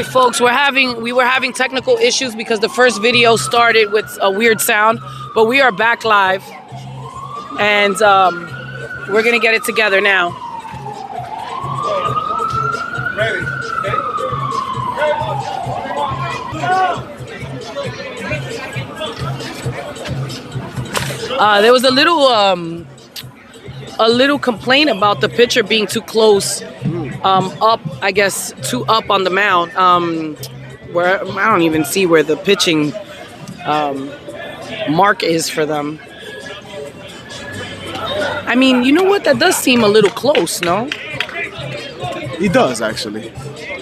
Sorry, folks. We were having technical issues because the first video started with a weird sound, but we are back live, and we're gonna get it together now. Ready. There was a little complaint about the pitcher being too close, up, I guess, too up on the mound. Where I don't even see where the pitching mark is for them. I mean, you know what? That does seem a little close, no? He does, actually.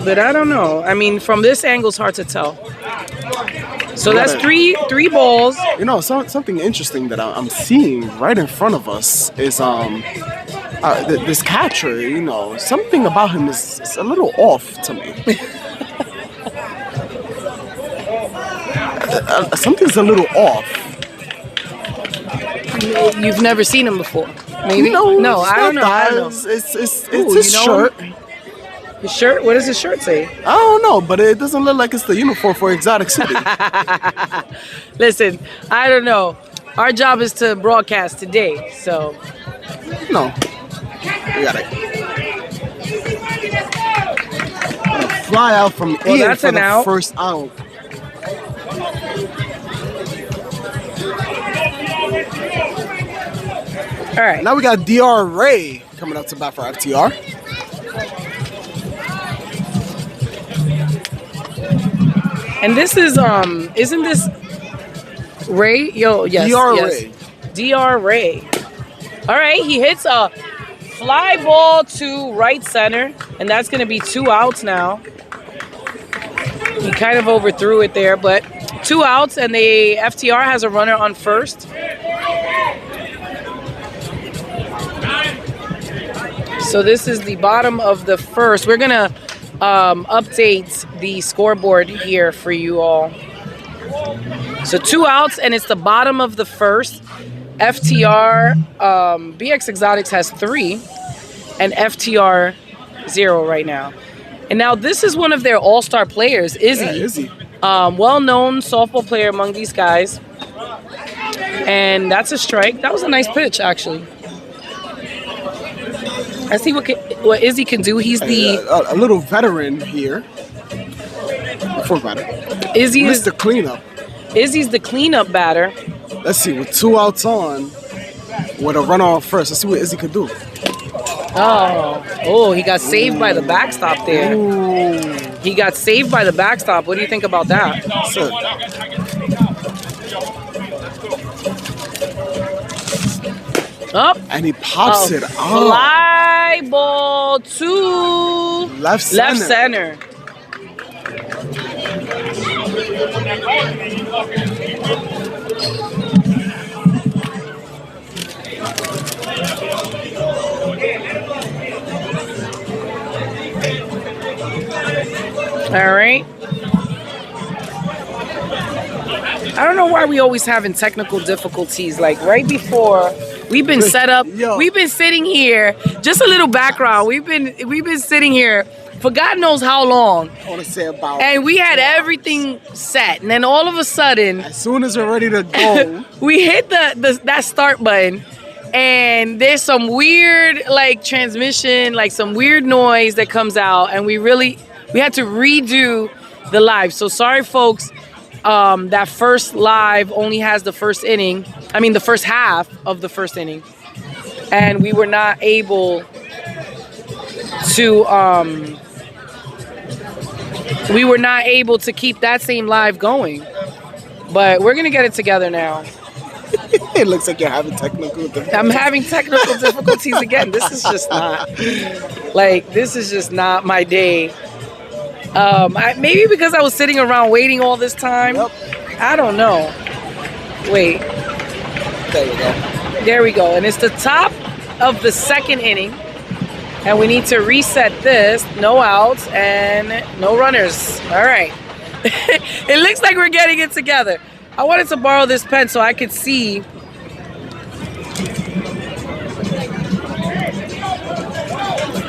But I don't know. I mean, from this angle, it's hard to tell. So that's three balls. You know, something interesting that I'm seeing right in front of us is this catcher. You know, something about him is a little off to me. Something's a little off. You've never seen him before, maybe? No, I don't know. It's his shirt. His shirt? What does his shirt say? I don't know, but it doesn't look like it's the uniform for Exotic City. Listen, I don't know. Our job is to broadcast today, so. No. We gotta fly out from Ian for the first out. All right. Now we got DR Ray coming up to bat for FTR. And this is isn't this Ray? Yes. Ray. DR Ray. All right, he hits a fly ball to right center, and that's going to be 2 outs now. He kind of overthrew it there, but 2 outs, and the FTR has a runner on first. So this is the bottom of the first. We're going to update the scoreboard here for you all. So 2 outs, and it's the bottom of the first. FTR, BX Exotics has 3, and FTR 0 right now. And now this is one of their all-star players, Izzy. Yeah, Izzy. Well-known softball player among these guys. And that's a strike. That was a nice pitch, actually. I see what Izzy can do. He's the a little veteran here. Before veteran. Izzy is the cleanup. Izzy's the cleanup batter. Let's see, with 2 outs on, with a runner on first. Let's see what Izzy could do. Oh, he got saved by the backstop there. Ooh. He got saved by the backstop. What do you think about that? That's it. Up. And he pops it out. Fly ball to left center. All right. I don't know why we always having technical difficulties. Like right before we've been set up, we've been sitting here. Just a little background. We've been sitting here for God knows how long. I want to say about. And we had everything set, and then all of a sudden, as soon as we're ready to go, we hit that start button. And there's some weird like transmission, like some weird noise that comes out, and we had to redo the live. So sorry, folks. That first live only has the first inning. I mean, the first half of the first inning, and we were not able to. We were not able to keep that same live going, but we're gonna get it together now. It looks like you're having technical difficulties. I'm having technical difficulties again. This is just not my day. Maybe because I was sitting around waiting all this time. Yep. I don't know. Wait. There we go. There we go. And it's the top of the second inning. And we need to reset this. No outs and no runners. All right. It looks like we're getting it together. I wanted to borrow this pen so I could see.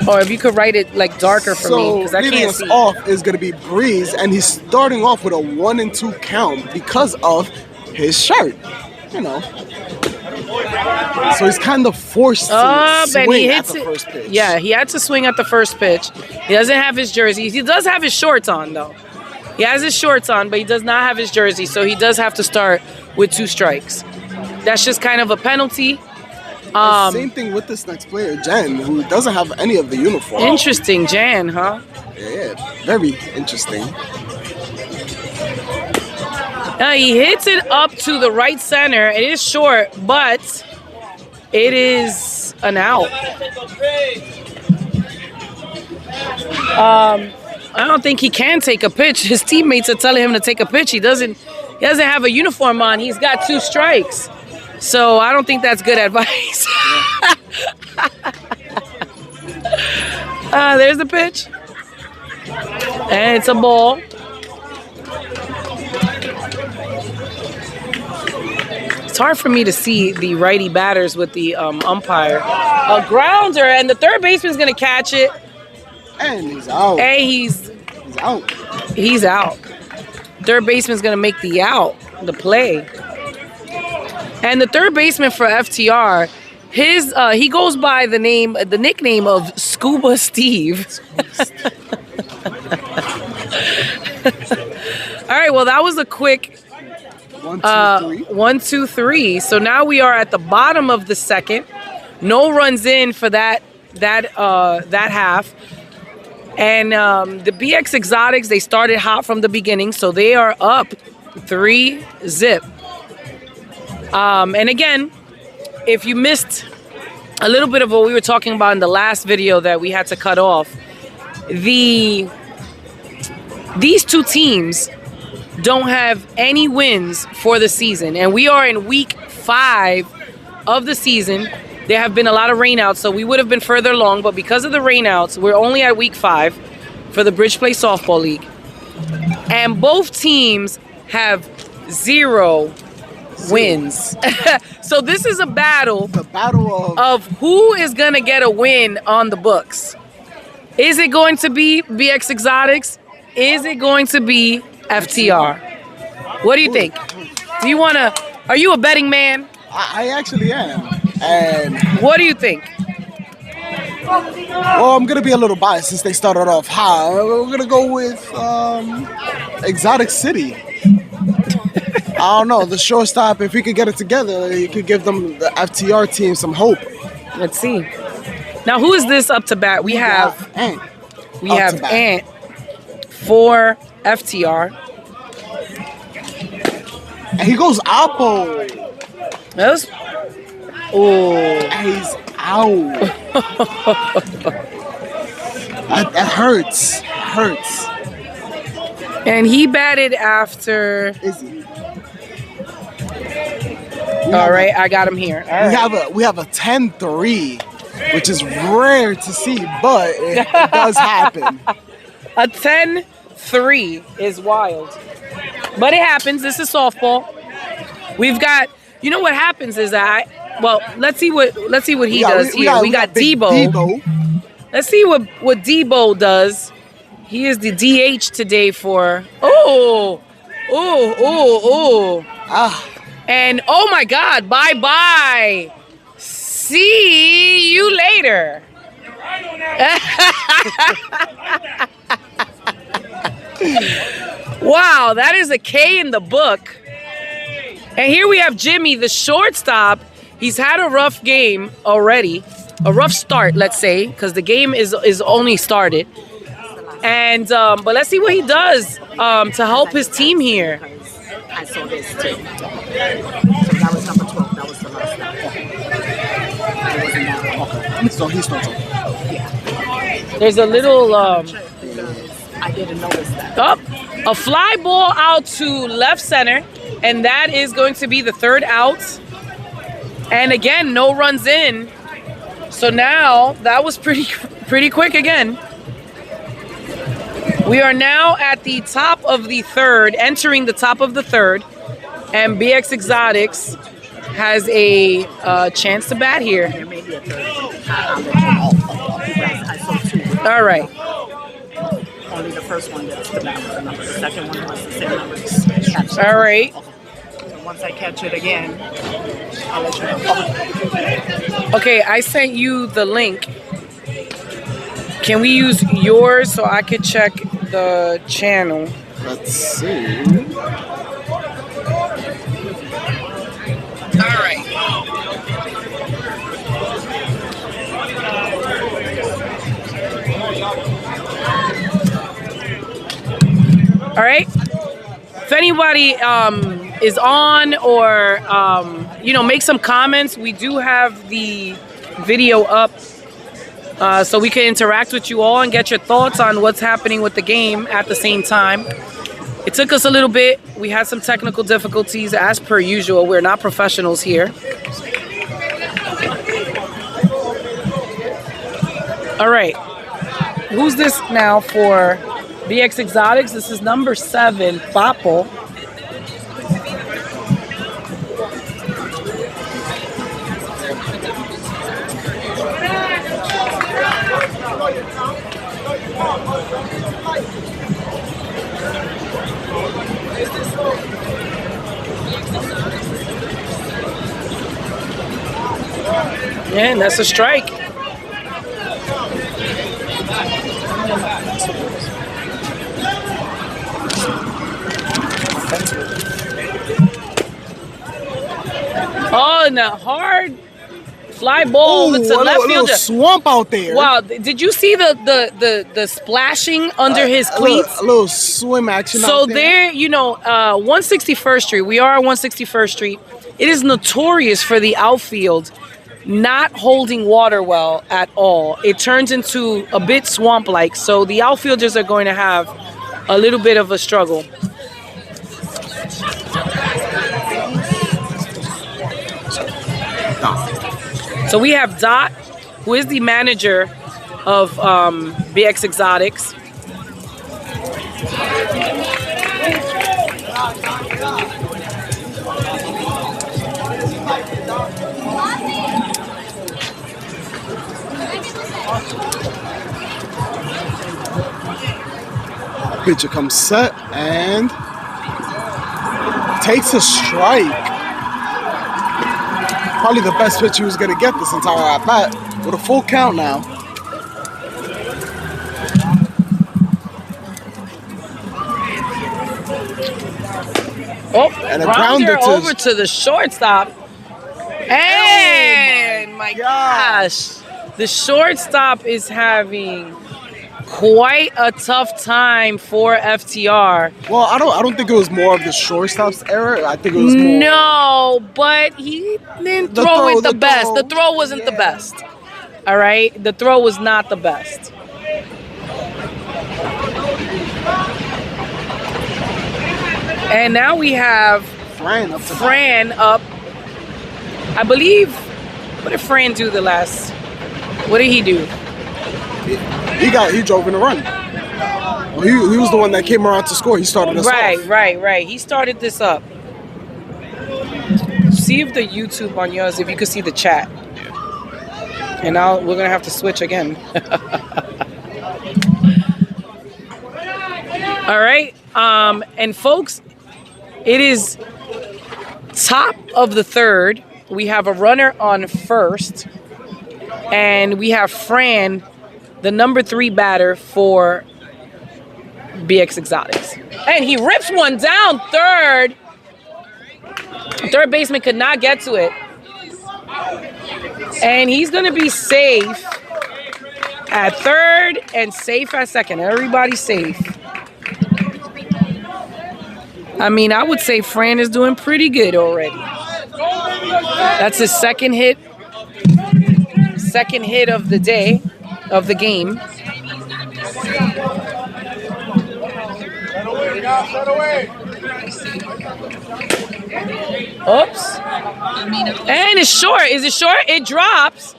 Or if you could write it like darker for me, because I leading can't us see. off is going to be Breeze, and he's starting off with a 1-2 count because of his shirt. You know. So he's kind of forced to swing at the first pitch. Yeah, he had to swing at the first pitch. He doesn't have his jersey. He does have his shorts on, though. He has his shorts on, but he does not have his jersey, so he does have to start with 2 strikes. That's just kind of a penalty. Same thing with this next player, Jen, who doesn't have any of the uniform. Interesting, Jan, huh? Yeah, very interesting. He hits it up to the right center. It is short, but it is an out. I don't think he can take a pitch. His teammates are telling him to take a pitch. He doesn't have a uniform on. He's got 2 strikes. So I don't think that's good advice. There's the pitch. And it's a ball. It's hard for me to see the righty batters with the umpire. A grounder, and the third baseman's going to catch it. And he's out. Hey, he's out. He's out. Third baseman's going to make the out, the play. And the third baseman for FTR, he goes by the nickname of Scuba Steve. All right, well, that was a quick 1, 2, 3. So now we are at the bottom of the second. No runs in for that half. And the BX Exotics, they started hot from the beginning, so they are up 3-0. And again, if you missed a little bit of what we were talking about in the last video that we had to cut off, these 2 teams don't have any wins for the season. And we are in week 5 of the season. There have been a lot of rainouts, so we would have been further along. But because of the rainouts, we're only at week 5 for the Bridge Play Softball League. And both teams have 0 wins. So this is a battle. The battle of who is going to get a win on the books. Is it going to be BX Exotics? Is it going to be FTR? What do you think? Are you a betting man? I actually am. And what do you think? Well, I'm going to be a little biased since they started off high. We're going to go with Exotic City. I don't know. The shortstop, if he could get it together, he could give them the FTR team some hope. Let's see. Now, who is this up to bat? We have Ant. We have Ant for FTR. And he goes Apple. He's out. That hurts. Hurts. And he batted after. Izzy. All right, I got him here. All right. We have a 10-3, which is rare to see, but it does happen. A 10-3 is wild, but it happens. This is softball. We've got. You know what happens is that. Well, let's see what he does here. We got Debo. Let's see what Debo does. He is the DH today for. And oh my God, bye-bye. See you later. Wow, that is a K in the book. And here we have Jimmy, the shortstop. He's had a rough game already. A rough start, let's say, because the game is only started. And but let's see what he does to help his team here. I saw this too. So that was number 12. That was the last number. It wasn't that one. Okay. So he starts over. Yeah. There's a little I didn't notice that. a fly ball out to left center, and that is going to be the third out. And again, no runs in. So now that was pretty quick again. We are now at the top of the third, entering the top of the third, and BX Exotics has a chance to bat here. There may be a third. I'll let you know. I saw All right. Only the first one gets the number. The second one has the same numbers. All right. So once I catch it again, I'll let you know. Okay, I sent you the link. Can we use yours so I could check the channel? Let's see. All right. All right. If anybody is on or make some comments. We do have the video up so we can interact with you all and get your thoughts on what's happening with the game at the same time. It took us a little bit. We had some technical difficulties as per usual. We're not professionals here. All right. Who's this now for BX Exotics? This is number 7, Papo. Yeah, and that's a strike. Oh, and a hard fly ball over to left little fielder. Swamp out there. Wow, did you see the splashing under his cleats? A little swim action So out there. 161st Street. We are on 161st Street. It is notorious for the outfield not holding water well at all. It turns into a bit swamp-like, so the outfielders are going to have a little bit of a struggle. So we have Dot, who is the manager of BX Exotics. Pitcher comes set and takes a strike. Probably the best pitch he was going to get this entire at bat with a full count now. Oh, And a grounder grounder to- over to the shortstop. And my gosh, the shortstop is having quite a tough time for FTR. Well, I don't think it was more of the shortstop's error. I think it was more. No, but he didn't throw it the best. The throw wasn't the best. All right, the throw was not the best. And now we have Fran up. I believe. What did Fran do the last? What did he do? He drove in a run. Well, he was the one that came around to score. He started us off. Right. He started this up. See if the YouTube on yours, if you could see the chat. And now we're gonna have to switch again. All right, and folks, it is top of the third. We have a runner on first, and we have Fran, the number 3 batter for BX Exotics. And he rips one down third. Third baseman could not get to it. And he's going to be safe at third and safe at second. Everybody's safe. I mean, I would say Fran is doing pretty good already. That's his second hit. Second hit of the day, of the game. Oops. And it's short. Is it short? It drops.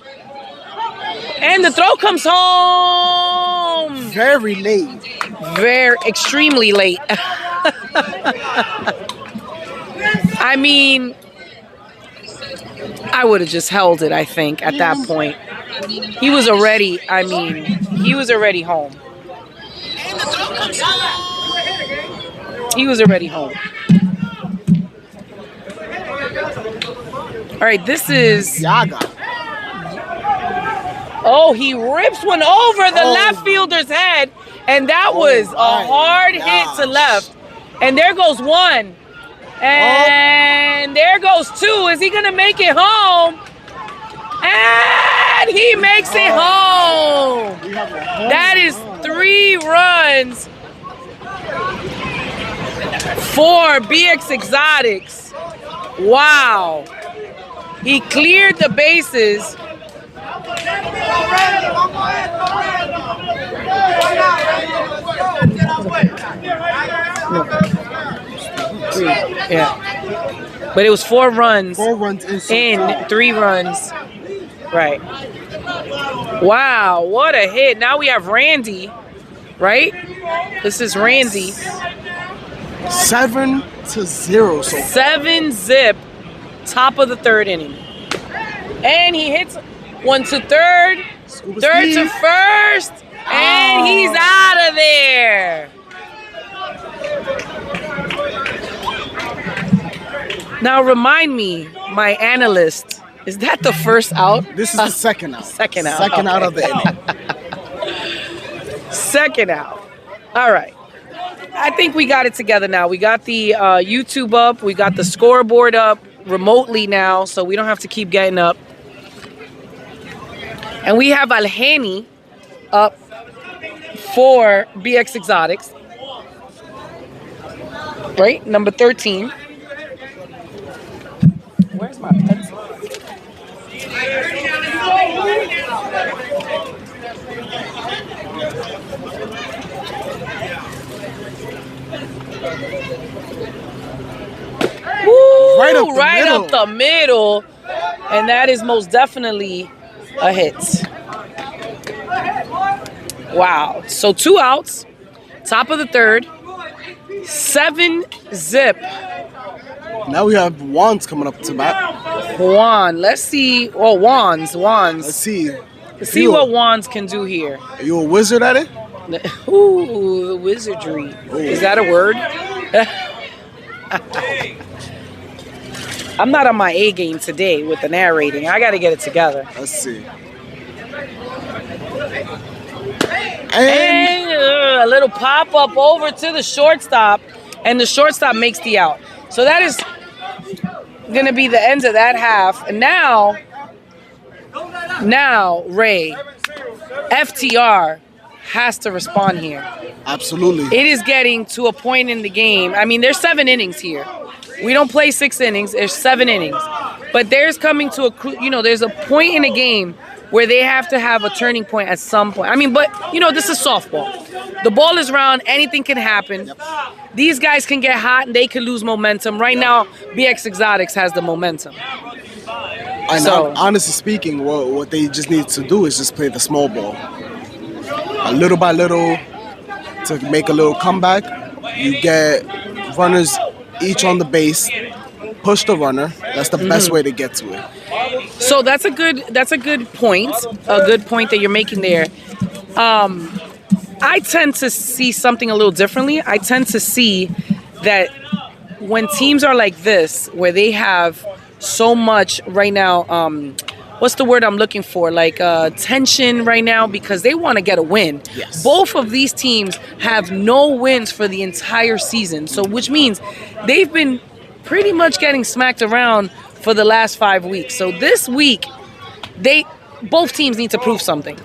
And the throw comes home. Very late. Extremely late. I mean, I would have just held it, I think, at that point. he was already, I mean, he was already home. He was already home. All right, this is... Yaga. Oh, he rips one over the left fielder's head, and that was a hard hit to left. And there goes one. And there goes two. Is he going to make it home? And he makes it home. That is 3 runs for BX Exotics. Wow. He cleared the bases. Yeah. But it was 4 runs. 4 runs in 3 runs. Right. Wow, what a hit. Now we have Randy, right? This is Randy. 7-0. So 7-zip, top of the 3rd inning. And he hits one to third, third to first, and he's out of there. Now remind me, my analyst, is that the first out? This is the second out. Second out. Second out of the inning. Second out. All right. I think we got it together now. We got the YouTube up. We got the scoreboard up remotely now, so we don't have to keep getting up. And we have Alhani up for BX Exotics. Right? Number 13. Where's my pencil? Woo, right up the middle. And that is most definitely a hit. Wow. So 2 outs. Top of the 3rd. 7-zip. Now we have Juan's coming up to bat. Juan. Let's see. Oh, Juan's. Let's see. Let's see what Juan's can do here. Are you a wizard at it? Ooh, the wizardry. Ooh. Is that a word? I'm not on my A game today with the narrating. I got to get it together. Let's see. And a little pop-up over to the shortstop. And the shortstop makes the out. So that is going to be the end of that half. And now, Ray, FTR has to respond here. Absolutely. It is getting to a point in the game. I mean, there's 7 innings here. We don't play 6 innings. There's 7 innings. But there's coming to there's a point in a game where they have to have a turning point at some point. I mean, but, this is softball. The ball is round. Anything can happen. Yep. These guys can get hot and they can lose momentum. Right now, BX Exotics has the momentum. And so, honestly speaking, what they just need to do is just play the small ball. A little by little to make a little comeback. You get runners each on the base, push the runner. That's the best way to get to it. So that's a good point. A good point that you're making there. I tend to see something a little differently. I tend to see that when teams are like this, where they have so much right now, what's the word I'm looking for? Like tension right now because they want to get a win. Yes. Both of these teams have no wins for the entire season. So which means they've been pretty much getting smacked around for the last 5 weeks. So this week, both teams need to prove something.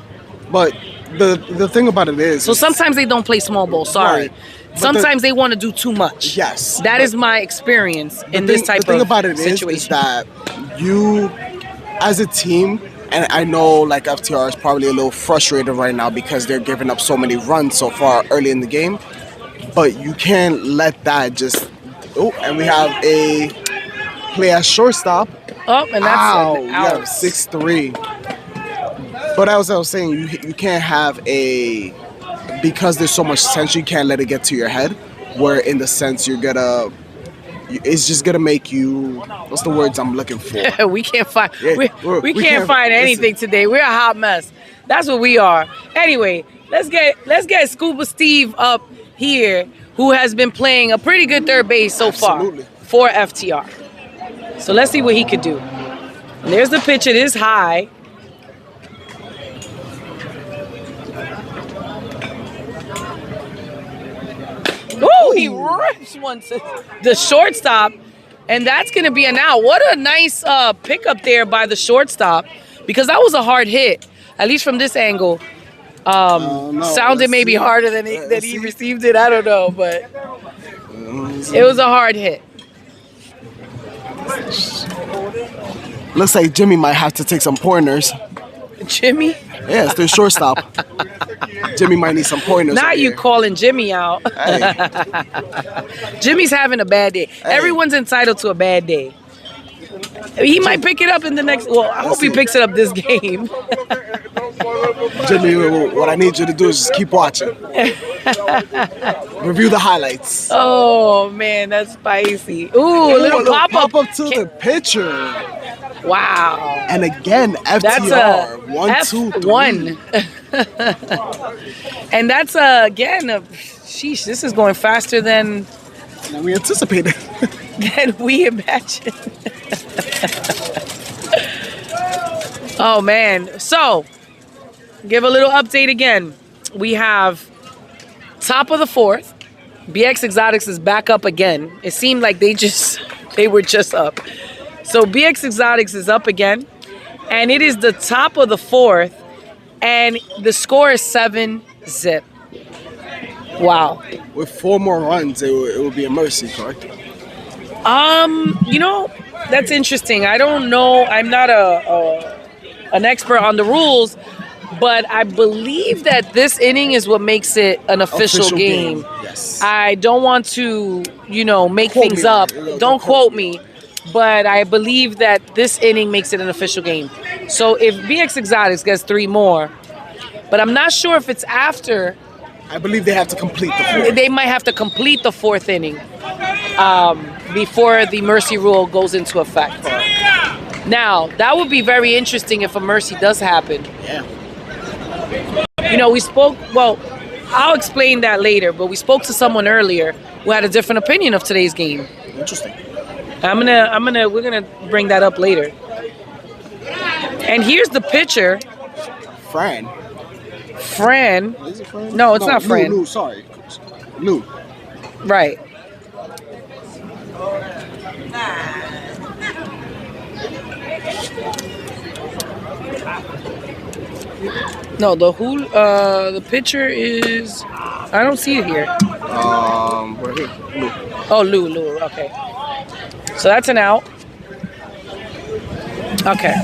But the thing about it is... So sometimes they don't play small ball, sorry. Right. Sometimes they want to do too much. Yes. That is my experience in this type of situation. The thing about it is that you, as a team, and I know like FTR is probably a little frustrated right now because they're giving up so many runs so far early in the game, but you can't let that just... Oh, and we have a play at shortstop. Oh, and that's out. Out. Yeah, 6-3. But as I was saying, you can't have because there's so much tension, you can't let it get to your head, where in the sense you're gonna it's just gonna make you. What's the words I'm looking for? we can't find Yeah, we can't find anything today. We're a hot mess. That's what we are. Anyway, let's get Scuba Steve up here, who has been playing a pretty good third base so Absolutely. far for FTR. So let's see what he could do. And there's the pitch. It is high. Ooh, he rips one to the shortstop, and that's going to be an out. What a nice pickup there by the shortstop, because that was a hard hit, at least from this angle. Sounded maybe harder than he received it. I don't know, but it was a hard hit. Looks like Jimmy might have to take some pointers. Jimmy? Yeah, it's the shortstop. Jimmy might need some pointers. Not you here. calling Jimmy out. Hey. Jimmy's having a bad day. Hey. Everyone's entitled to a bad day. He might pick it up in the next. Well, I hope he picks it up this game. Jimmy, what I need you to do is just keep watching. Review the highlights. Oh man, that's spicy. Ooh, a little pop up to the pitcher. Wow. And again, FTR. That's a 1, 2, 3. F1. And that's again. Sheesh, this is going faster than we anticipated. Than we imagined. Oh man. So, give a little update again. We have top of the fourth. BX Exotics is back up again. It seemed like they were just up. So BX Exotics is up again, and it is the top of the fourth, and the score is 7-0. Wow. With 4 more runs, it will be a mercy, correct? You know, that's interesting. I don't know. I'm not an expert on the rules, but I believe that this inning is what makes it an official game. Yes. I don't want to, make things up. Don't quote me. But I believe that this inning makes it an official game. So if BX Exotics gets 3 more, but I'm not sure if it's after. I believe they have to complete the 4th. They might have to complete the 4th inning before the mercy rule goes into effect. Now, that would be very interesting if a mercy does happen. Yeah. We spoke, well, I'll explain that later, but we spoke to someone earlier who had a different opinion of today's game. Interesting. We're gonna bring that up later. And here's the pitcher. Fran. Is it Fran? No, it's not Fran. Lou, sorry. Lou. Right. No, the pitcher is. I don't see it here. Right here. Lou. Oh, Lou. Okay. So that's an out. Okay.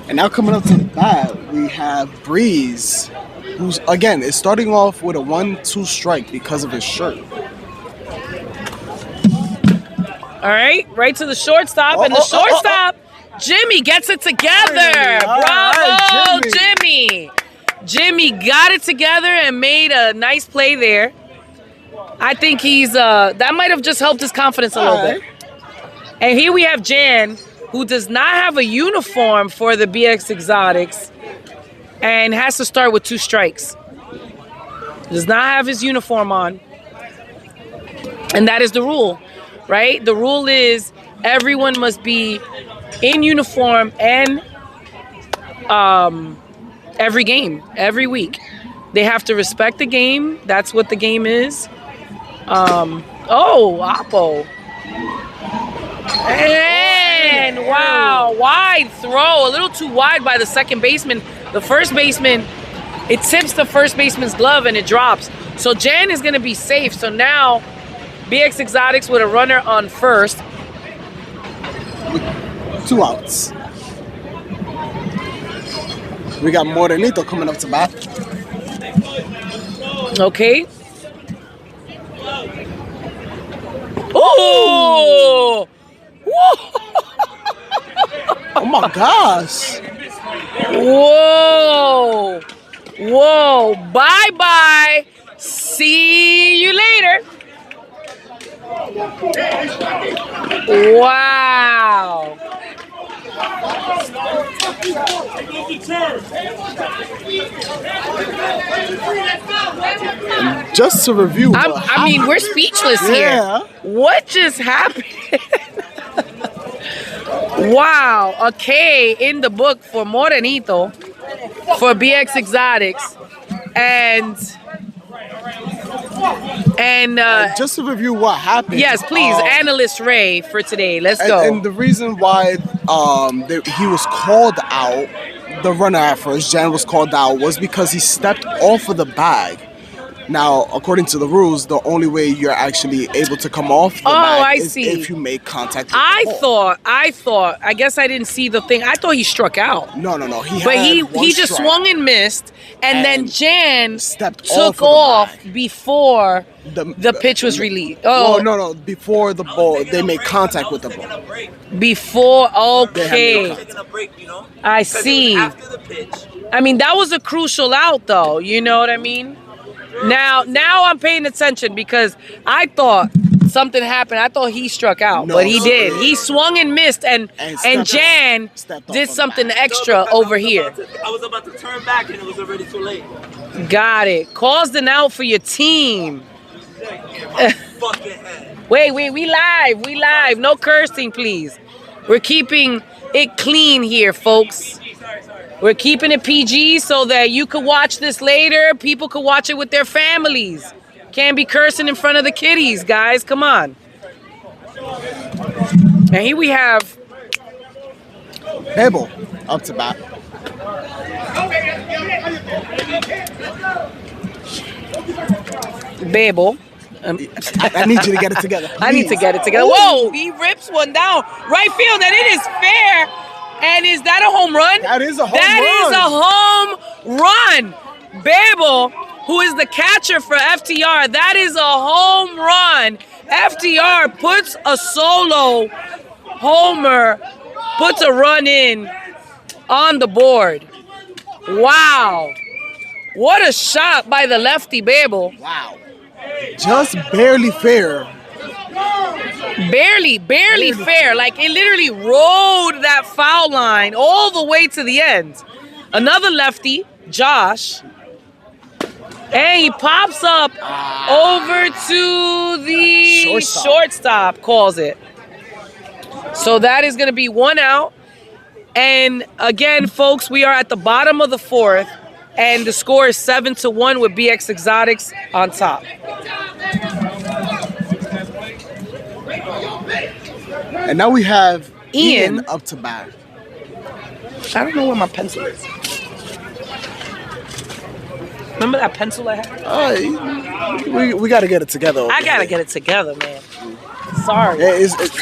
And now coming up to the bat, we have Breeze, who's, again, is starting off with a 1-2 strike because of his shirt. All right to the shortstop, and the shortstop, Jimmy gets it together. Bravo, Jimmy. Jimmy got it together and made a nice play there. I think that might have just helped his confidence a little bit. And here we have Jan, who does not have a uniform for the BX Exotics and has to start with 2 strikes. Does not have his uniform on. And that is the rule, right? The rule is everyone must be in uniform and every game, every week. They have to respect the game. That's what the game is. Oppo. And wow, wide throw. A little too wide by the second baseman. The first baseman, it tips the first baseman's glove and it drops. So Jan is going to be safe. So now BX Exotics with a runner on first. 2 outs. We got Morenito coming up to bat. Okay. Oh! Oh my gosh. Whoa. Bye-bye. see you later. Wow. Just to review. I mean, we're speechless here. What just happened? Wow. A K in the book for Morenito, for BX Exotics. And just to review what happened. Yes, please, Analyst Ray for today. Let's go. And the reason why he was called out, the runner at first, Jan was called out, was because he stepped off of the bag. Now, according to the rules, the only way you're actually able to come off the bag is if you make contact with the ball. I guess I didn't see the thing. I thought he struck out. No. He just swung and missed, and then Jan took off before the pitch was released. Oh, no. Before the ball, they made contact with the ball. Before, okay. I see. I mean, that was a crucial out, though. You know what I mean? Now I'm paying attention because I thought something happened. I thought he struck out, but he did. He swung and missed, and Jan did something extra over here. I was about to turn back, and it was already too late. Got it. Caused an out for your team. Wait, we live. No cursing, please. We're keeping it clean here, folks. We're keeping it PG so that you could watch this later. People could watch it with their families. Can't be cursing in front of the kiddies, guys. Come on. And here we have Bebo up to bat. Bebo. I need you to get it together. I need to get it together. Whoa, he rips one down. Right field, and it is fair. And is that a home run? That is a home run. That is a home run. Babel, who is the catcher for FTR, that is a home run. FTR puts a solo homer, puts a run in on the board. Wow. What a shot by the lefty Babel. Wow. Just barely fair. Barely fair. Like, it literally rode that foul line all the way to the end. Another lefty, Josh. And he pops up over to the shortstop, calls it. So that is going to be one out. And again, folks, we are at the bottom of the fourth. And the score is 7-1 with BX Exotics on top. And now we have Ian up to bat. I don't know where my pencil is. Remember that pencil I had? We got to get it together. I got to get it together, man. Sorry.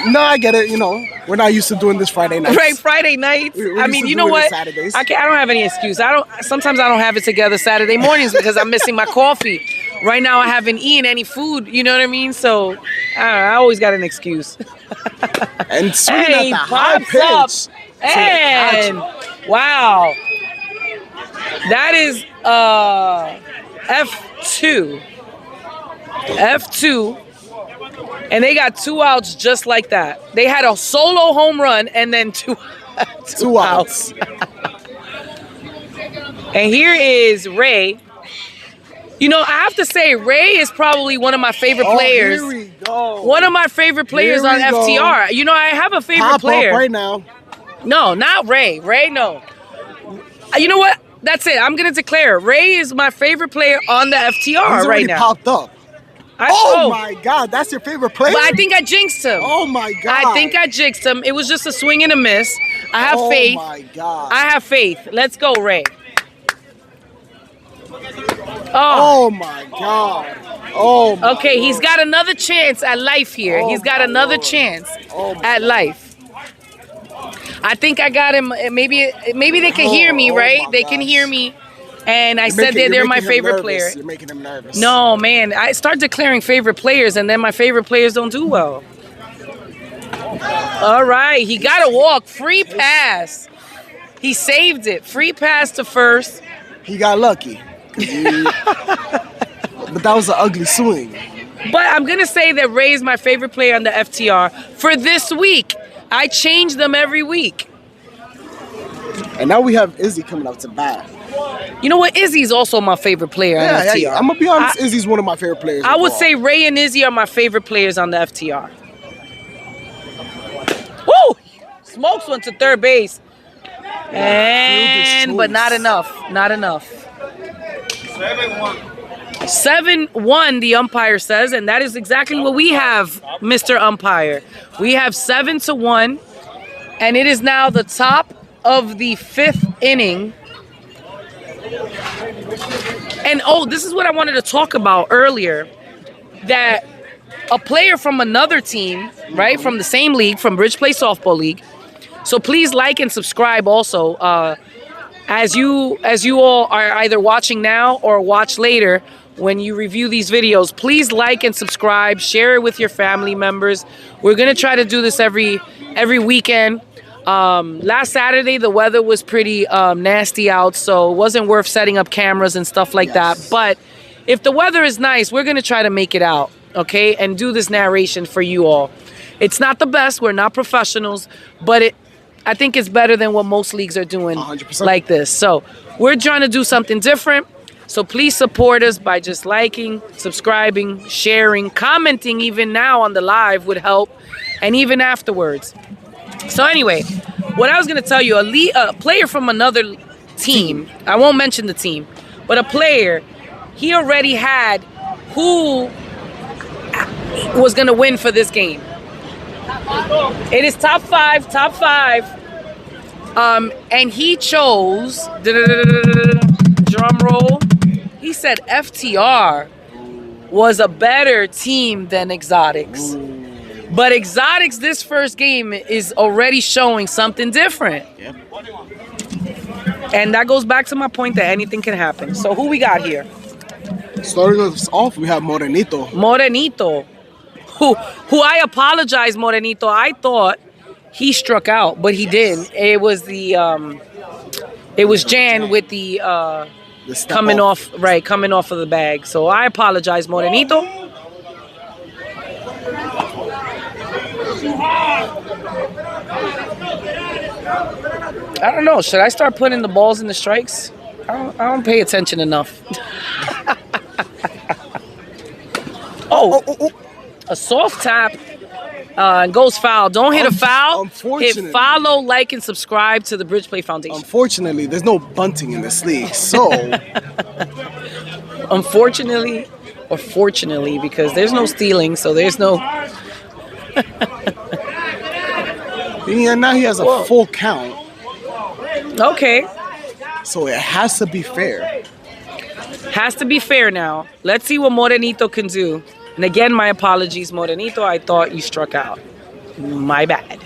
No, I get it. You know, we're not used to doing this Friday nights. Right, Friday nights. I mean, you know what? Saturdays. I don't have any excuse. Sometimes I don't have it together Saturday mornings because I'm missing my coffee. Right now, I haven't eaten any food. You know what I mean? So I always got an excuse. And swinging at the high pitch. And wow, that is F2. F2. And they got 2 outs just like that. They had a solo home run and then two outs. And here is Ray. You know, I have to say, Ray is probably one of my favorite players. Here we go. One of my favorite players on FTR. You know, I have a favorite player. Pop up right now. No, not Ray. Ray, no. You know what? That's it. I'm going to declare Ray is my favorite player on the FTR He's right already now. Popped up. Oh my God, that's your favorite player? But I think I jinxed him. Oh my God. I think I jinxed him. It was just a swing and a miss. I have faith. Oh my God. I have faith. Let's go, Ray. Oh my God. Oh my Okay, Lord. he's got another chance at life here. He's got another chance at life. I think I got him. Maybe they can hear me, right? They can hear me. And I said they're my favorite player. You're making him nervous. No, man. I start declaring favorite players, and then my favorite players don't do well. All right. He got a walk. Free pass. He saved it. Free pass to first. He got lucky. The but that was an ugly swing. But I'm going to say that Ray is my favorite player on the FTR for this week. I change them every week. And now we have Izzy coming out to bat. You know what? Izzy's also my favorite player on FTR. Yeah, I'm going to be honest. Izzy's one of my favorite players. I would say Ray and Izzy are my favorite players on the FTR. Woo! Smokes went to third base. But not enough. Not enough. 7-1, the umpire says, and that is exactly what we have, Mr. Umpire. We have 7-1, and it is now the top of the 5th inning. And this is what I wanted to talk about earlier, that a player from another team, right, from the same league, from Bridge Play Softball League. So please like and subscribe also. As you all are either watching now or watch later when you review these videos, please like and subscribe, share it with your family members. We're going to try to do this every weekend. Last Saturday, the weather was pretty nasty out, so it wasn't worth setting up cameras and stuff like that. But if the weather is nice, we're going to try to make it out, okay, and do this narration for you all. It's not the best. We're not professionals, but I think it's better than what most leagues are doing 100%. like this. So we're trying to do something different. So please support us by just liking, subscribing, sharing, commenting even now on the live would help, and even afterwards. So anyway, what I was going to tell you, a player from another team, I won't mention the team, but a player, he already had who was going to win for this game. It is top five. And he chose, drum roll, he said FTR was a better team than Exotics. But Exotics, this first game, is already showing something different. Yep. And that goes back to my point that anything can happen. So who we got here? Starting us off, we have Morenito. Morenito. Who I apologize, Morenito. I thought he struck out, but he didn't. It was Jan with the coming off of the bag. So I apologize, Morenito. I don't know. Should I start putting the balls in the strikes? I don't pay attention enough. A soft tap and goes foul. Don't hit a foul. Hit follow, like, and subscribe to the Bridge Play Foundation. Unfortunately, there's no bunting in this league. So, unfortunately or fortunately, because there's no stealing, so there's no. Yeah, now he has a full count. Okay. So it has to be fair. Has to be fair now. Let's see what Morenito can do. And again, my apologies, Morenito. I thought you struck out. My bad.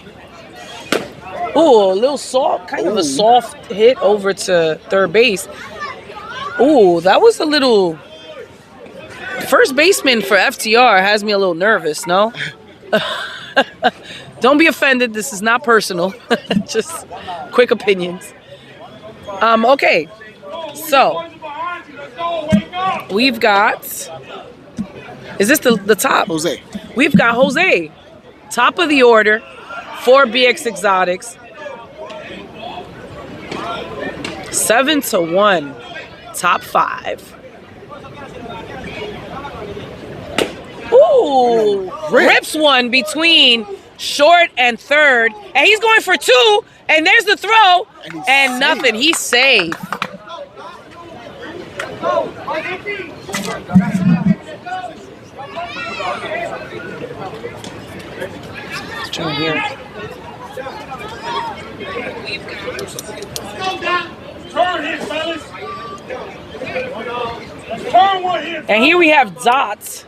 Ooh, a little soft, kind of a soft hit over to third base. Ooh, that was a little... First baseman for FTR has me a little nervous, no? Don't be offended. This is not personal. Just quick opinions. Okay. So, we've got... Is this the top? Jose. We've got Jose. Top of the order for BX Exotics. 7-1. Top 5. Ooh. Rips one between short and third. And he's going for 2. And there's the throw. And nothing. He's safe. Trying to hear it. And here we have dots.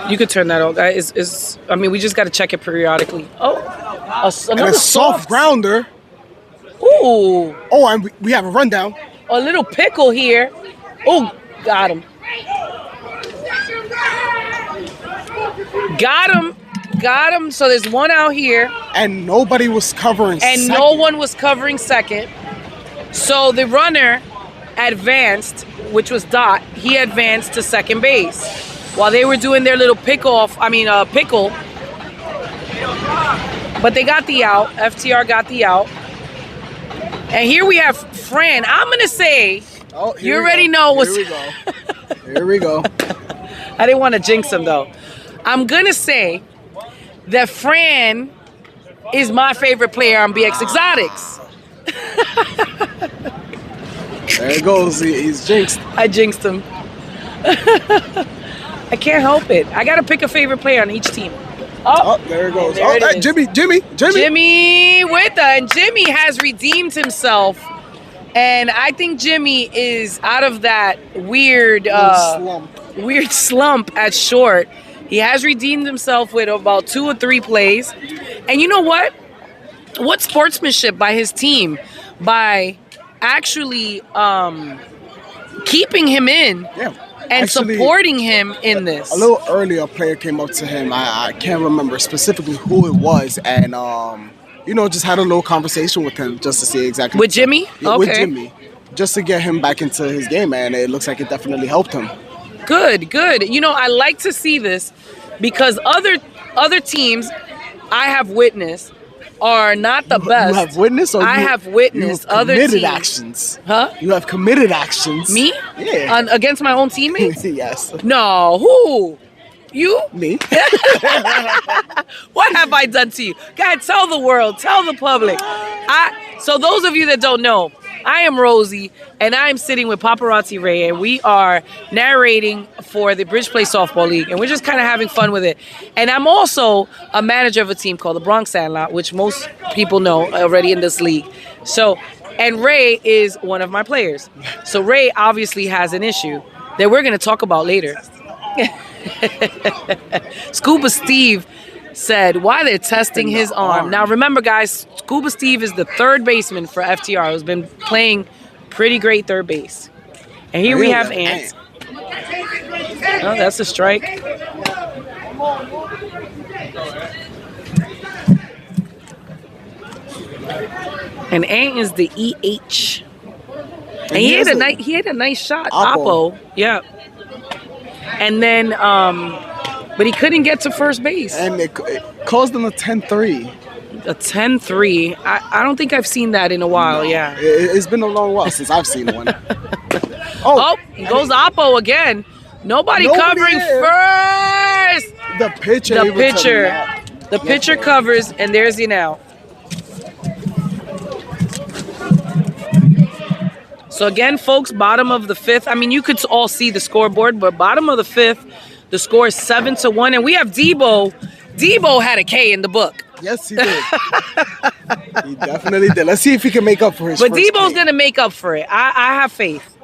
You could turn that on. I mean, we just got to check it periodically. Oh, another soft grounder. Ooh. Oh, and we have a rundown. A little pickle here. Oh, got him. Got him. So there's one out here. And nobody was covering second. No one was covering second. So the runner advanced which was Dot, he advanced to second base. While they were doing their little pickle. But they got the out. FTR got the out. And here we have Fran. I'm going to say, you already know what's... Here we go. Here we go. I didn't want to jinx him, though. I'm going to say that Fran is my favorite player on BX Exotics. There it goes. He's jinxed. I jinxed him. I can't help it. I got to pick a favorite player on each team. Oh, there it goes. There it is. Jimmy. Jimmy with and Jimmy has redeemed himself. And I think Jimmy is out of that weird slump at short. He has redeemed himself with about 2 or 3 plays. And you know what? What sportsmanship by his team by actually keeping him in. Yeah. And actually, supporting him in this. A little earlier, a player came up to him. I can't remember specifically who it was, and just had a little conversation with him just to see exactly. With Jimmy? Yeah, okay. With Jimmy, just to get him back into his game, and it looks like it definitely helped him. Good. I like to see this because other teams I have witnessed are not the best. You have witnessed, or I have witnessed other committed teams. actions. Huh? You have committed actions. Me? Yeah. Against my own teammates? Yes. No. Who? You? Me. What have I done to you? God, tell the world, tell the public. So those of you that don't know, I am Rosie, and I am sitting with Paparazzi Ray, and we are narrating for the Bridge Play Softball League, and we're just kind of having fun with it. And I'm also a manager of a team called the Bronx Sandlot, which most people know already in this league. So, and Ray is one of my players. So Ray obviously has an issue that we're going to talk about later. Scuba Steve said why they're testing his arm. Now remember, guys, Scuba Steve is the third baseman for FTR, who's been playing pretty great third base. And here we have Ant. Oh, that's a strike. And Ant is the EH. And he had a nice shot. Oppo. Yeah. And then but he couldn't get to first base. And it caused him a 10-3. A 10-3. I don't think I've seen that in a while, yeah. It's been a long while since I've seen one. He goes Oppo again. Nobody covering first. The pitcher covers, and there's the now. So again, folks, bottom of the 5th. I mean, you could all see the scoreboard, but bottom of the 5th, the score is 7-1, and we have Debo. Debo had a K in the book. Yes, he did. He definitely did. Let's see if he can make up for his. But Debo's gonna make up for it. I have faith.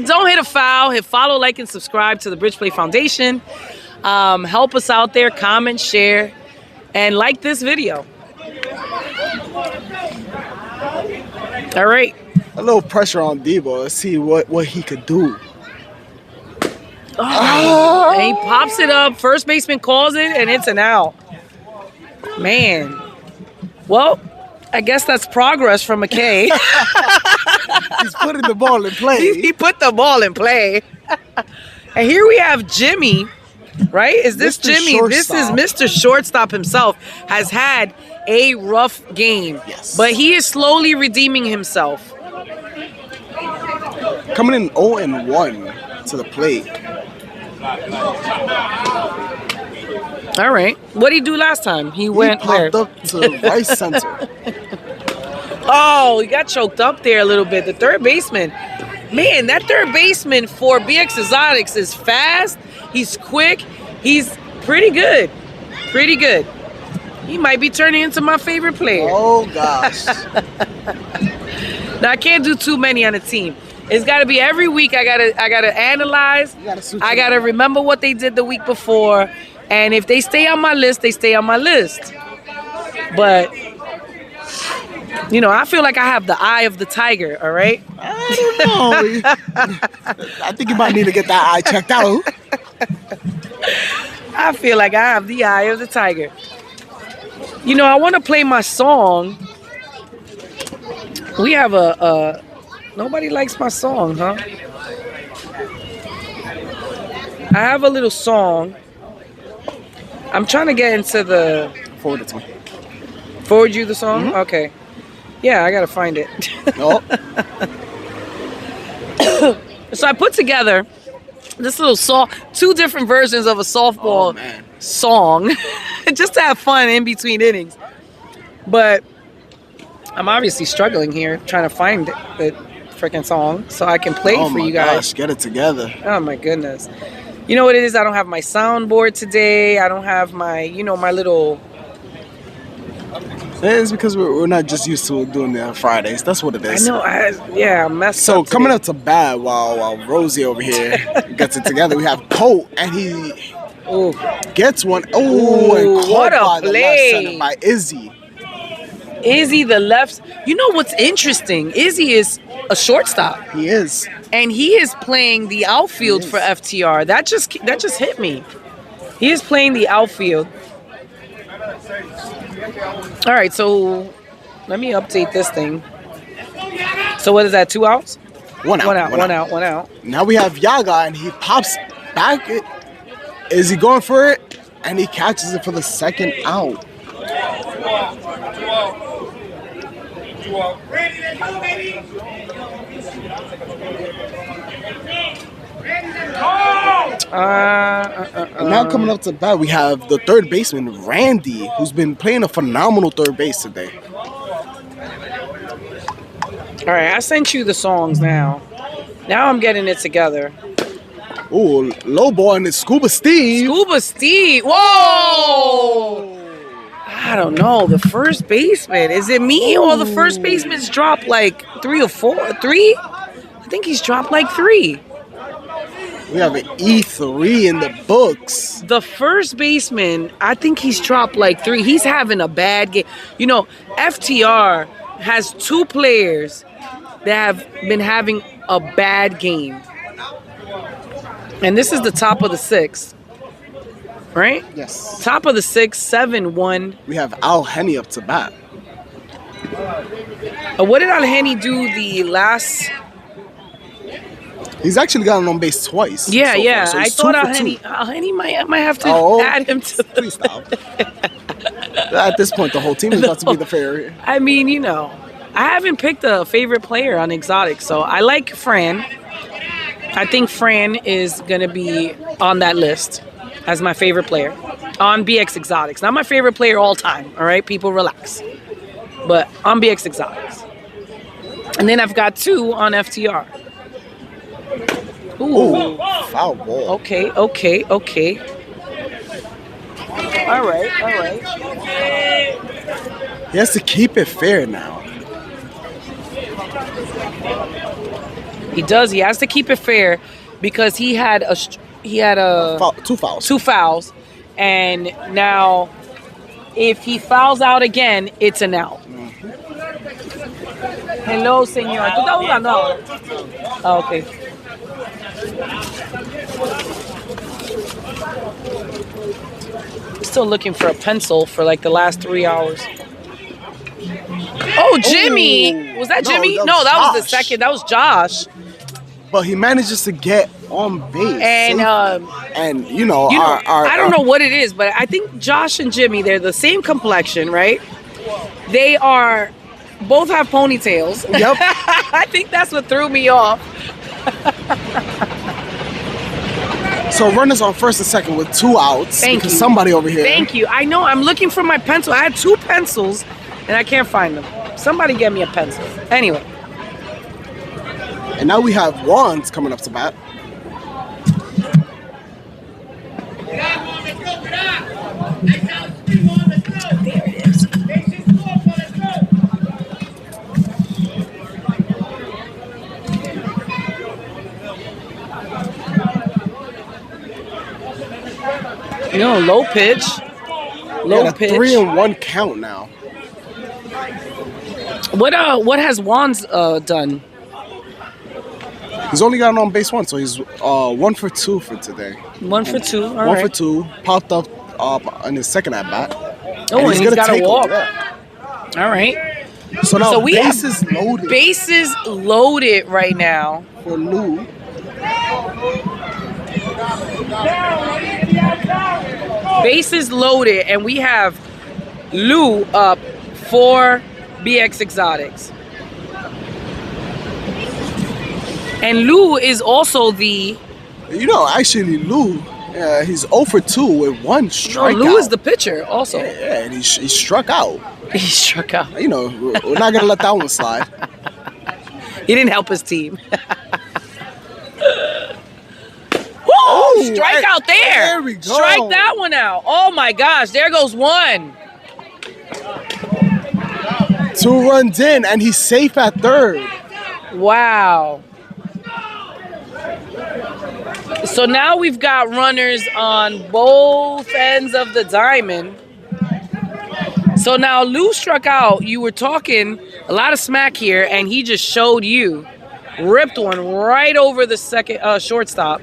Don't hit a foul. Hit follow, like, and subscribe to the Bridge Play Foundation. Help us out there. Comment, share, and like this video. All right. A little pressure on Debo. Let's see what he could do. And he pops it up. First baseman calls it, and it's an out. Man. Well, I guess that's progress from McKay. He's putting the ball in play. He put the ball in play. And here we have Jimmy, right? Is this Mr. Jimmy? Shortstop. This is Mr. Shortstop himself. Has had a rough game. Yes. But he is slowly redeeming himself. Coming in 0-1 to the plate. All right. What did he do last time? He went where? Popped up to right center. Oh, he got choked up there a little bit. The third baseman. Man, that third baseman for BX Exotics is fast. He's quick. He's pretty good. Pretty good. He might be turning into my favorite player. Oh, gosh. Now, I can't do too many on a team. It's got to be every week. I gotta analyze. I gotta remember what they did the week before, and if they stay on my list, they stay on my list. But I feel like I have the eye of the tiger. All right. I don't know. I think you might need to get that eye checked out. I feel like I have the eye of the tiger. I want to play my song. We have a nobody likes my song, huh? I have a little song. I'm trying to get into the... Forward it to me. Forward you the song? Okay. Yeah, I gotta find it. Oh. So I put together this little song, 2 different versions of a softball song, just to have fun in between innings. But I'm obviously struggling here, trying to find the freaking song so I can play for you guys. Oh my gosh, get it together. Oh my goodness. You know what it is? I don't have my soundboard today. I don't have my, you know, my little... It's because we're not just used to doing it on Fridays. That's what it is. I know. Yeah, I'm messed up. So coming today. up to bat while Rosie over here gets it together, we have Colt, and he gets one. Oh, and what caught a by the play. left center by Izzy. Izzy, the left. You know what's interesting? Izzy is a shortstop. He is. And he is playing the outfield for FTR. That just hit me. He is playing the outfield. All right, so let me update this thing. So what is that? 2 outs? One out. Now we have Yaga, and he pops back. Is he going for it? And he catches it for the second out. And now coming up to bat, we have the third baseman, Randy, who's been playing a phenomenal third base today. All right, I sent you the songs now. Now I'm getting it together. Ooh, low ball, and it's Scuba Steve. Scuba Steve. Whoa! I don't know. The first baseman. Is it me or the first baseman's dropped like 3 or 4? 3? I think he's dropped like 3. We have an E3 in the books. The first baseman, I think he's dropped like 3. He's having a bad game. You know, FTR has 2 players that have been having a bad game. And this is the top of the 6th. Right? Yes. Top of the 6th, 7-1. We have Al Henny up to bat. What did Al Henny do the last... He's actually gotten on base twice. Yeah, so yeah. far, so I he's thought 2 Al for 2. Henny might have to add him to... Please stop. At this point, the whole team is about to be the favorite. I mean, you know, I haven't picked a favorite player on Exotic, so I like Fran. I think Fran is going to be on that list as my favorite player on BX Exotics. Not my favorite player all time, all right? People relax. But on BX Exotics. And then I've got 2 on FTR. Ooh, foul ball. Okay. All right. He has to keep it fair now. He does. He has to keep it fair because he had 2 fouls. 2 fouls, and now if he fouls out again, it's an out. Hello, señor. ¿Tú estás jugando ahora? Ah, okay. Still looking for a pencil for like the last 3 hours. Oh, Jimmy! Was that Jimmy? that No, was that was the Josh. second. That was Josh. But he manages to get on base. And you know, I don't know what it is, but I think Josh and Jimmy, they're the same complexion, right? They are both have ponytails. Yep. I think that's what threw me off. So runners on first and second with 2 outs. Thank because you. somebody over here. Thank you. I know. I'm looking for my pencil. I had 2 pencils, and I can't find them. Somebody get me a pencil. Anyway. And now we have Wands coming up to bat. There it is. No, low pitch. Low pitch. 3-1 count now. What has Wands done? He's only gotten on base 1, so he's 1 for 2 for today. 1 for 2. All 1 right. for 2. Popped up in his second at bat. Oh, and he's gonna got a take walk. him, yeah. All right. So now we have bases loaded bases loaded right now. for Lou. Bases loaded, and we have Lou up for BX Exotics. And Lou is also the... You know, actually, Lou, he's 0 for 2 with 1 strikeout. Lou is the pitcher also. Yeah, and he struck out. He struck out. You know, we're not going to let that one slide. He didn't help his team. Oh, strike out there. There we go. Strike that one out. Oh my gosh, there goes one. 2 runs in, and he's safe at third. Wow. So now we've got runners on both ends of the diamond. So now Lou struck out. You were talking a lot of smack here, and he just showed you. Ripped one right over the second shortstop.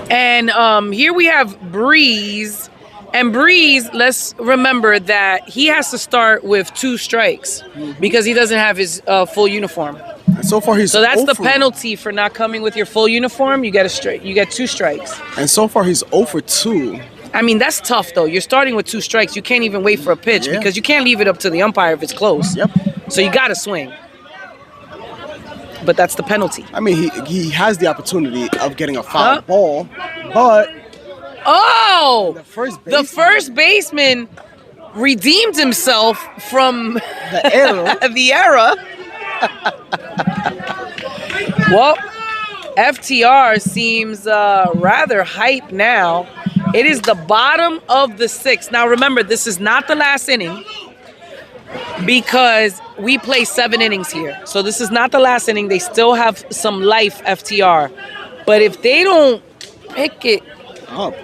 And here we have Breeze. And Breeze, let's remember that he has to start with 2 strikes because he doesn't have his full uniform. And so far, he's So that's 0 the for penalty for not coming with your full uniform. You get 2 strikes. And so far, he's 0 for 2. I mean, that's tough, though. You're starting with 2 strikes. You can't even wait for a pitch because you can't leave it up to the umpire if it's close. Yep. So you got to swing. But that's the penalty. I mean, he has the opportunity of getting a foul ball, but Oh! the first baseman redeemed himself from the error. the error. Well, FTR seems rather hyped now. It is the bottom of the 6th. Now remember, this is not the last inning because we play 7 innings here. So this is not the last inning. They still have some life, FTR. But if they don't pick it up,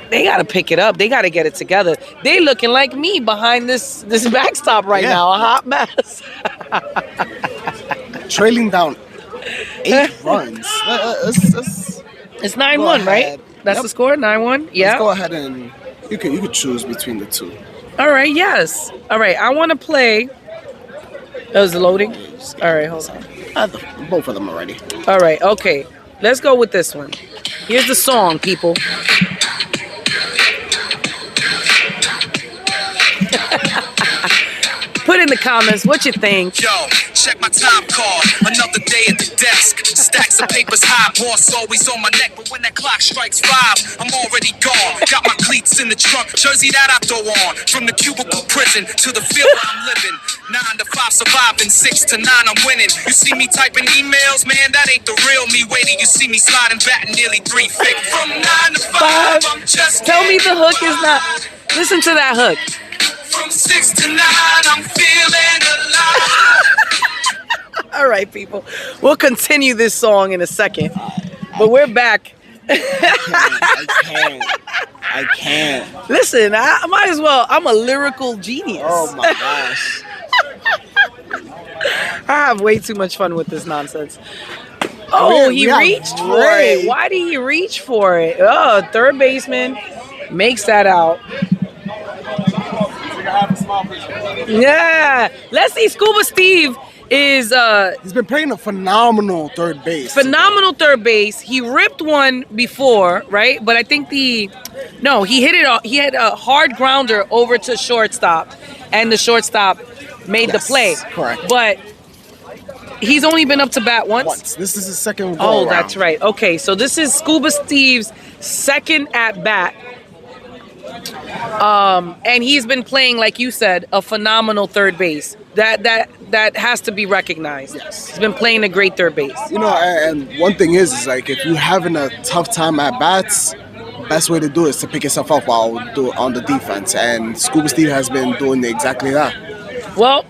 they got to pick it up. They got to get it together. They looking like me behind this backstop right now. A hot mess. Trailing down 8 runs. It's 9-1, right? That's the score, 9-1? Yeah. Let's go ahead and you could choose between the 2. All right, yes. All right, I want to play. That was the loading? All right, hold on. Both of them already. All right, okay. Let's go with this one. Here's the song, people. Put in the comments what you think. Yo, check my time card. Another day at the desk. Stacks of papers high. Boss always on my neck, but when that clock strikes 5, I'm already gone. Got my cleats in the trunk, jersey that I throw on. From the cubicle prison to the field where I'm living. 9 to 5 surviving, 6 to 9 I'm winning. You see me typing emails, man, that ain't the real me. Waiting, you see me sliding back nearly 3 feet. From 9 to 5, I'm just Tell me the hook is not. Listen to that hook. From 6 to 9, I'm feeling alive. All right, people. We'll continue this song in a second. But we're back. I can't. Listen, I might as well. I'm a lyrical genius. Oh my gosh. I have way too much fun with this nonsense. Oh, he reached for it. Why did he reach for it? Oh, third baseman makes that out. Yeah. Let's see. Scuba Steve is he's been playing a phenomenal third base. Phenomenal third base. He ripped one before, right? But I think he hit it. He had a hard grounder over to shortstop, and the shortstop made the play. Correct. But he's only been up to bat once. This is his second go Oh, around. that's right. Okay, so this is Scuba Steve's second at bat. And he's been playing, like you said, a phenomenal third base. That has to be recognized. Yes. He's been playing a great third base. You know, and one thing is like if you're having a tough time at bats, best way to do it is to pick yourself up while on the defense. And Scuba Steve has been doing exactly that. Well,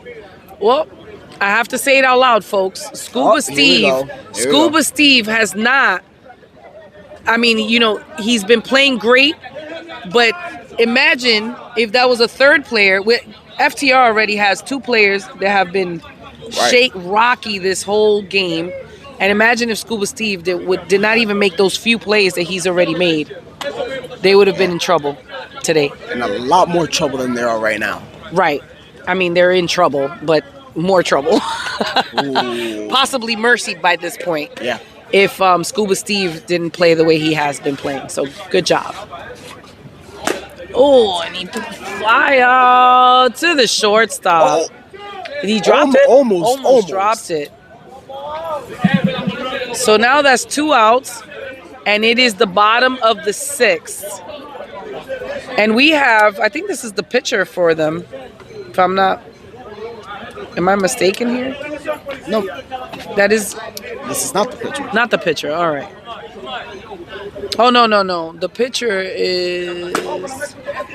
I have to say it out loud, folks. Scuba Steve has not. I mean, you know, he's been playing great, but imagine if that was a third player. FTR already has 2 players that have been rocky this whole game. And imagine if Scuba Steve did not even make those few plays that he's already made. They would have been in trouble today. In a lot more trouble than they are right now. Right. I mean, they're in trouble, but more trouble. Ooh. Possibly mercied by this point. Yeah. If Scuba Steve didn't play the way he has been playing. So good job. Oh, and he fly out to the shortstop. Did he drop it? Almost dropped it. So now that's 2 outs, and it is the bottom of the 6th. And we have, I think this is the pitcher for them. If I'm not, am I mistaken here? No, That is this is not the pitcher. not the pitcher. All right. Oh, no. The pitcher is,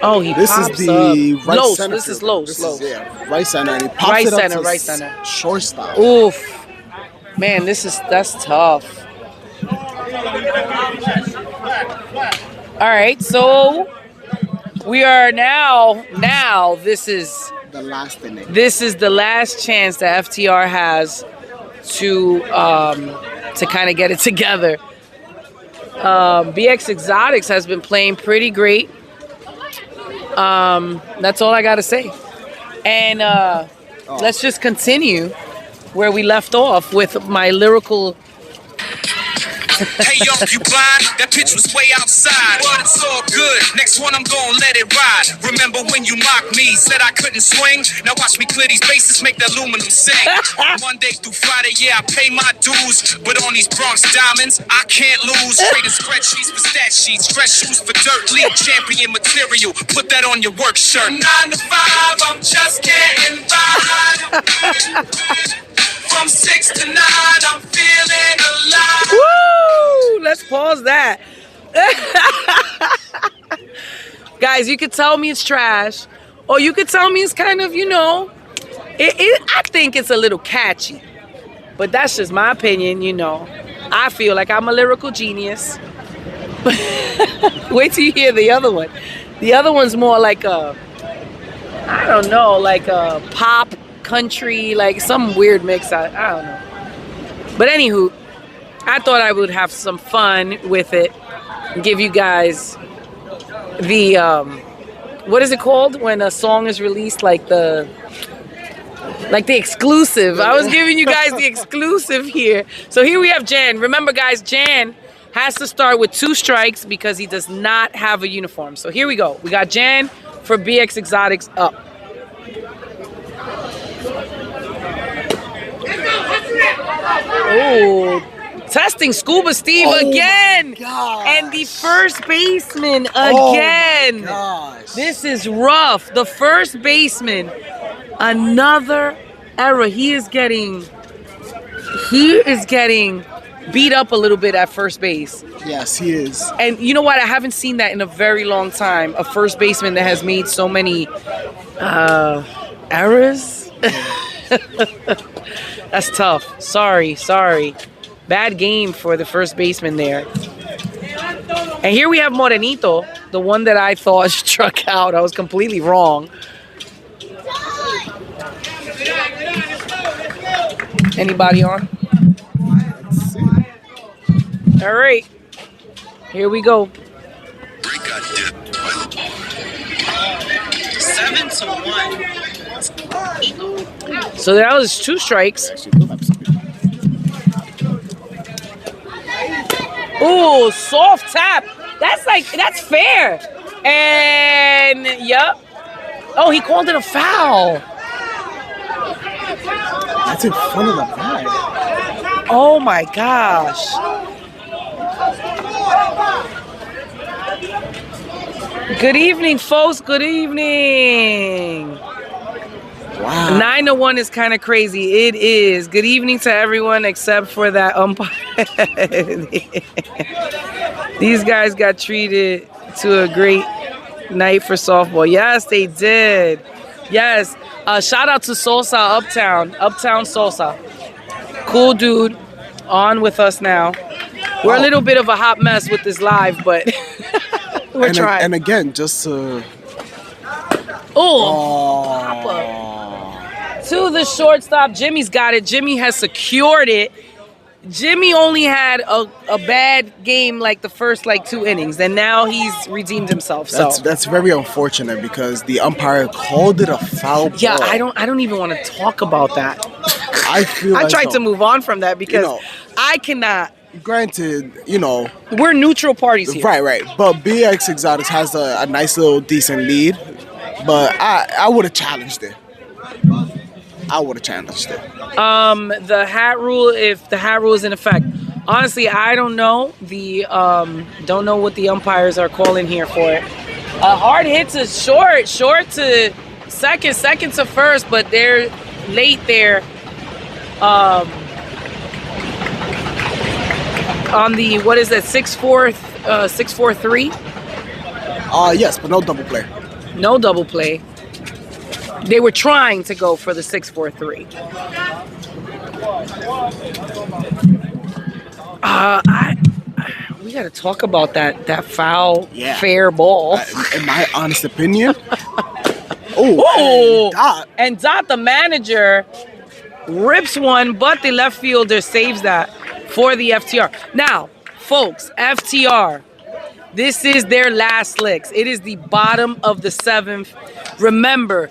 oh, he This pops is the up. right Los. center. This is fielder. Los. This Los. is, yeah, right center. And he pops Right it up center, to right center. shortstop. Oof. Man, that's tough. All right, so we are now this is The last inning. this is the last chance that FTR has to kind of get it together. BX Exotics has been playing pretty great. That's all I got to say. And let's just continue where we left off with my lyrical. Hey yo, you blind? That pitch was way outside, but it's all good. Next one, I'm gonna let it ride. Remember when you mocked me, said I couldn't swing? Now watch me clear these bases, make the aluminum sing. Monday through Friday, yeah, I pay my dues, but on these Bronx diamonds, I can't lose. Trading spreadsheets for stat sheets, fresh shoes for dirt, league champion material. Put that on your work shirt. 9 to 5, I'm just getting by. From 6 to 9, I'm feeling alive. Woo! Let's pause that. Guys, you could tell me it's trash, or you could tell me it's kind of, I think it's a little catchy. But that's just my opinion, I feel like I'm a lyrical genius. Wait till you hear the other one. The other one's more like a pop, country, like some weird mix. I don't know. But anywho, I thought I would have some fun with it and give you guys the what is it called when a song is released, like the exclusive. I was giving you guys the exclusive here. So here we have Jan. Remember guys, Jan has to start with 2 strikes because he does not have a uniform. So here we go. We got Jan for BX Exotics up. Oh, testing Scuba Steve again. And the first baseman again. This is rough. The first baseman, another error. He is getting beat up a little bit at first base. Yes, he is. And you know what? I haven't seen that in a very long time. A first baseman that has made so many errors. That's tough. Sorry. Bad game for the first baseman there. And here we have Morenito, the one that I thought struck out. I was completely wrong. Anybody on? Let's see. All right. Here we go. 7 to 1. So that was 2 strikes. Ooh, soft tap. That's fair. And yep. Oh, he called it a foul. That's in front of the bag. Oh my gosh. Good evening, folks. Good evening. Wow. 9 to 1 is kind of crazy. It is. Good evening to everyone except for that umpire. These guys got treated to a great night for softball. Yes, they did. Yes. Shout out to Sosa Uptown Sosa. Cool dude. On with us now. We're a little bit of a hot mess with this live, but we're trying. And again, just to... To the shortstop. Jimmy's got it. Jimmy has secured it. Jimmy only had a bad game like the first 2 innings, and now he's redeemed himself. So That's very unfortunate because the umpire called it a foul ball. yeah, I don't even want to talk about that. I feel I tried to move on from that because I cannot. Granted, We're neutral parties here. right. But BX Exotics has a nice little decent lead, but I would have challenged it. The hat rule, if the hat rule is in effect. Honestly, I don't know. Don't know what the umpires are calling here for it. Hard hit to short to second to first, but they're late there. On the, what is that, 6-4-3? Yes, but no double play. No double play. They were trying to go for the 6-4-3. We got to talk about that foul, fair ball. In my honest opinion. And Dot, the manager, rips one, but the left fielder saves that for the FTR. Now, folks, FTR, this is their last licks. It is the bottom of the 7th. Remember,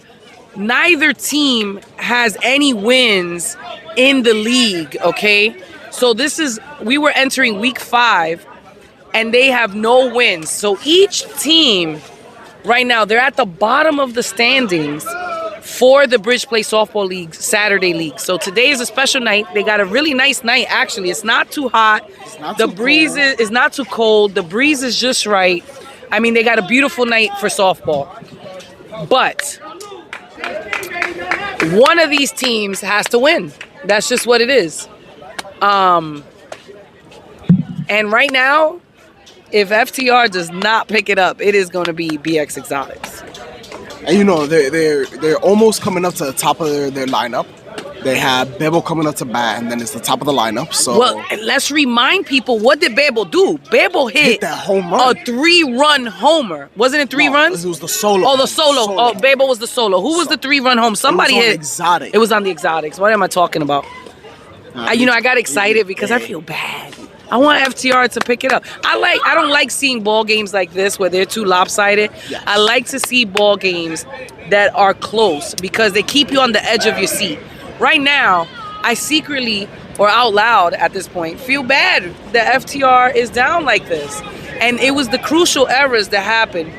neither team has any wins in the league, okay? So we were entering week 5, and they have no wins. So each team, right now, they're at the bottom of the standings for the Bridge Play Softball League Saturday League. So today is a special night. They got a really nice night, actually. It's not too hot. The breeze is not too cold. The breeze is just right. I mean, they got a beautiful night for softball. But one of these teams has to win. That's just what it is. And right now, if FTR does not pick it up, it is going to be BX Exotics. And they're almost coming up to the top of their lineup. They have Bebo coming up to bat, and then it's the top of the lineup. So well, let's remind people, what did Bebo do? Bebo hit that home run. A 3-run homer. Wasn't it 3 runs? It was the solo. Oh, the solo. Oh, Bebo was the solo. Who was the 3-run home? Somebody hit. Exotic. It was on the Exotics. What am I talking about? I got excited because I feel bad. I want FTR to pick it up. I don't like seeing ball games like this where they're too lopsided. Yes. I like to see ball games that are close because they keep you on the edge of your seat. Right now, I secretly, or out loud at this point, feel bad that FTR is down like this. And it was the crucial errors that happened.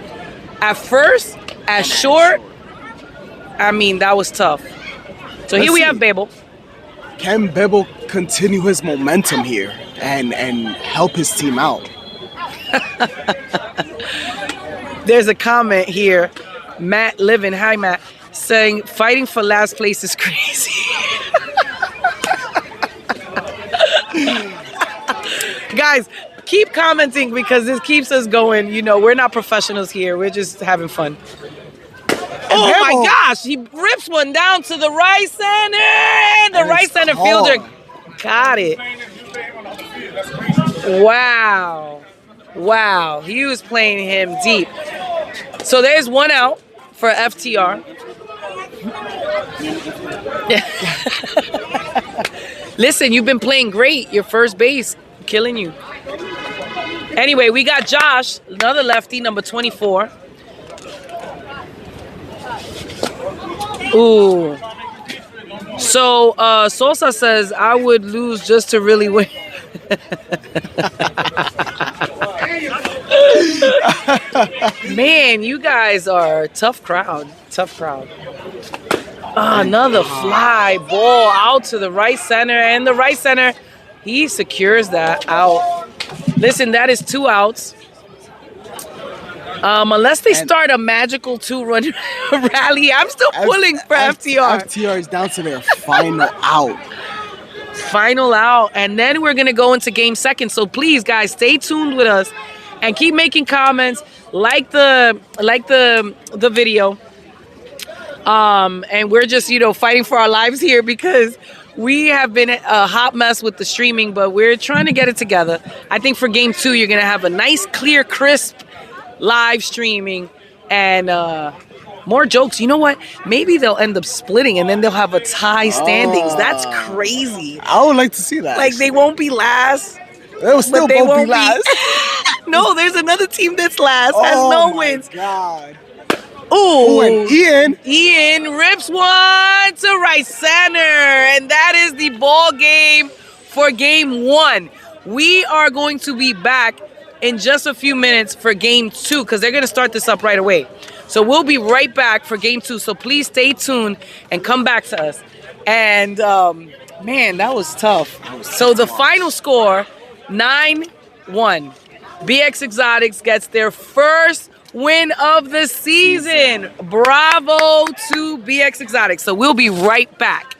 At first, at short, I mean, that was tough. So here we have Bebo. Can Bebo continue his momentum here and help his team out? There's a comment here. Matt Living, hi Matt, saying fighting for last place is crazy. Guys, keep commenting because this keeps us going. We're not professionals here. We're just having fun. Oh my gosh, he rips one down to the right center, and the right center fielder got it. Wow, he was playing him deep. So there's one out for FTR. Listen, you've been playing great. Your first base, killing you. Anyway, we got Josh, another lefty, number 24. Ooh. So Sosa says, I would lose just to really win. Man, you guys are a tough crowd. Another fly ball out to the right center. And the right center, he secures that out. Listen, that is 2 outs. Unless they start a magical 2-run rally, I'm still pulling for FTR. FTR is down to their final out. Final out, and then we're gonna go into game 2. So please, guys, stay tuned with us and keep making comments. Like the video. And we're just fighting for our lives here because we have been a hot mess with the streaming, but we're trying to get it together. I think for game 2, you're gonna have a nice, clear, crisp live streaming, and More jokes. You know what? Maybe they'll end up splitting and then they'll have a tie standings. That's crazy. I would like to see that. Like they won't be last. They will still but they both won't be last. No, there's another team that's last, has no wins. God. Ooh, and Ian rips one to right center, and that is the ball game for game 1. We are going to be back in just a few minutes for game 2 because they're going to start this up right away. So we'll be right back for game 2. So please stay tuned and come back to us. And man, that was tough. So the final score, 9-1. BX Exotics gets their first win of the season. Bravo to BX Exotics. So we'll be right back.